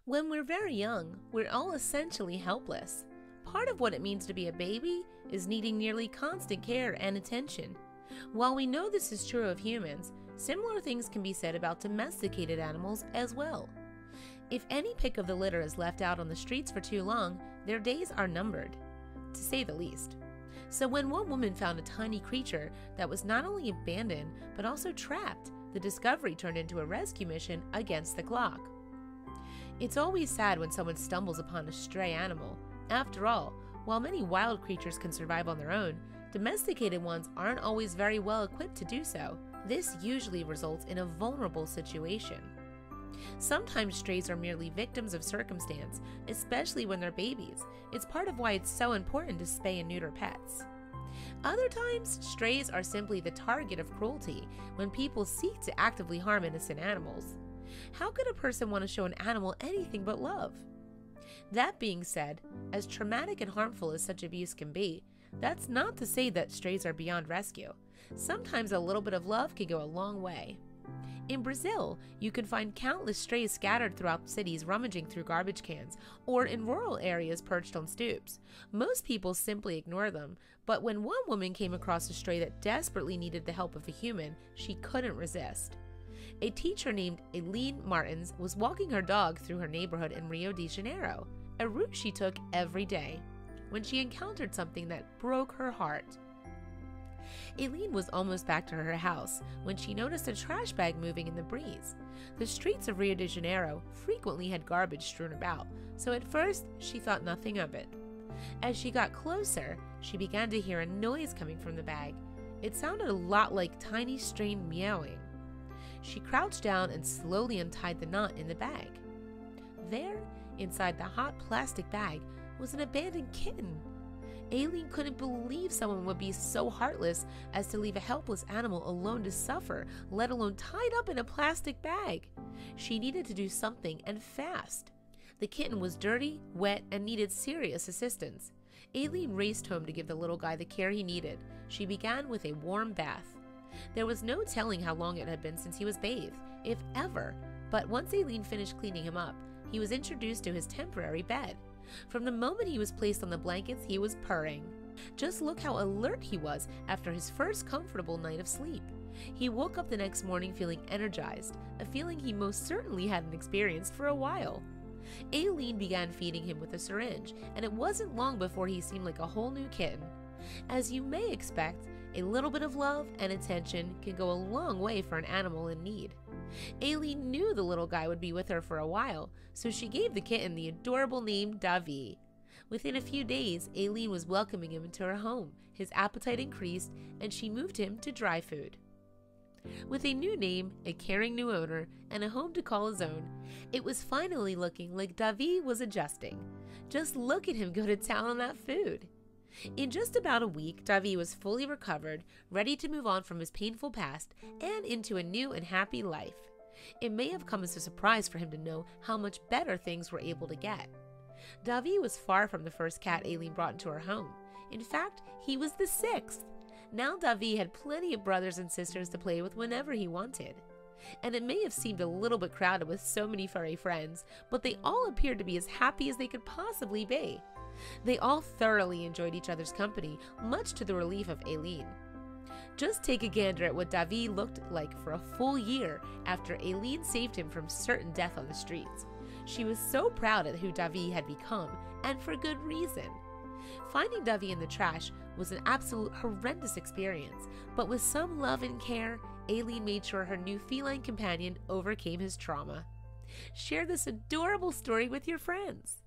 When we're very young, we're all essentially helpless. Part of what it means to be a baby is needing nearly constant care and attention. While we know this is true of humans, similar things can be said about domesticated animals as well. If any pick of the litter is left out on the streets for too long, their days are numbered, to say the least. So when one woman found a tiny creature that was not only abandoned but also trapped, the discovery turned into a rescue mission against the clock. It's always sad when someone stumbles upon a stray animal. After all, while many wild creatures can survive on their own, domesticated ones aren't always very well equipped to do so. This usually results in a vulnerable situation. Sometimes strays are merely victims of circumstance, especially when they're babies. It's part of why it's so important to spay and neuter pets. Other times, strays are simply the target of cruelty when people seek to actively harm innocent animals. How could a person want to show an animal anything but love? That being said, as traumatic and harmful as such abuse can be, that's not to say that strays are beyond rescue. Sometimes a little bit of love can go a long way. In Brazil, you can find countless strays scattered throughout cities rummaging through garbage cans, or in rural areas perched on stoops. Most people simply ignore them, but when one woman came across a stray that desperately needed the help of a human, she couldn't resist. A teacher named Eileen Martins was walking her dog through her neighborhood in Rio de Janeiro, a route she took every day, when she encountered something that broke her heart. Eileen was almost back to her house when she noticed a trash bag moving in the breeze. The streets of Rio de Janeiro frequently had garbage strewn about, so at first she thought nothing of it. As she got closer, she began to hear a noise coming from the bag. It sounded a lot like tiny strained meowing. She crouched down and slowly untied the knot in the bag. There, inside the hot plastic bag, was an abandoned kitten. Eileen couldn't believe someone would be so heartless as to leave a helpless animal alone to suffer, let alone tied up in a plastic bag. She needed to do something, and fast. The kitten was dirty, wet, and needed serious assistance. Eileen raced home to give the little guy the care he needed. She began with a warm bath. There was no telling how long it had been since he was bathed, if ever, but once Eileen finished cleaning him up, he was introduced to his temporary bed. From the moment he was placed on the blankets, he was purring. Just look how alert he was after his first comfortable night of sleep. He woke up the next morning feeling energized, a feeling he most certainly hadn't experienced for a while. Eileen began feeding him with a syringe, and it wasn't long before he seemed like a whole new kitten. As you may expect, a little bit of love and attention can go a long way for an animal in need. Eileen knew the little guy would be with her for a while, so she gave the kitten the adorable name Davi. Within a few days, Eileen was welcoming him into her home. His appetite increased, and she moved him to dry food. With a new name, a caring new owner, and a home to call his own, it was finally looking like Davi was adjusting. Just look at him go to town on that food. In just about a week, Davi was fully recovered, ready to move on from his painful past and into a new and happy life. It may have come as a surprise for him to know how much better things were able to get. Davi was far from the first cat Eileen brought into her home. In fact, he was the 6th. Now Davi had plenty of brothers and sisters to play with whenever he wanted. And it may have seemed a little bit crowded with so many furry friends, but they all appeared to be as happy as they could possibly be. They all thoroughly enjoyed each other's company, much to the relief of Eileen. Just take a gander at what Davi looked like for a full year after Eileen saved him from certain death on the streets. She was so proud of who Davi had become, and for good reason. Finding Davi in the trash was an absolute horrendous experience, but with some love and care, Eileen made sure her new feline companion overcame his trauma. Share this adorable story with your friends.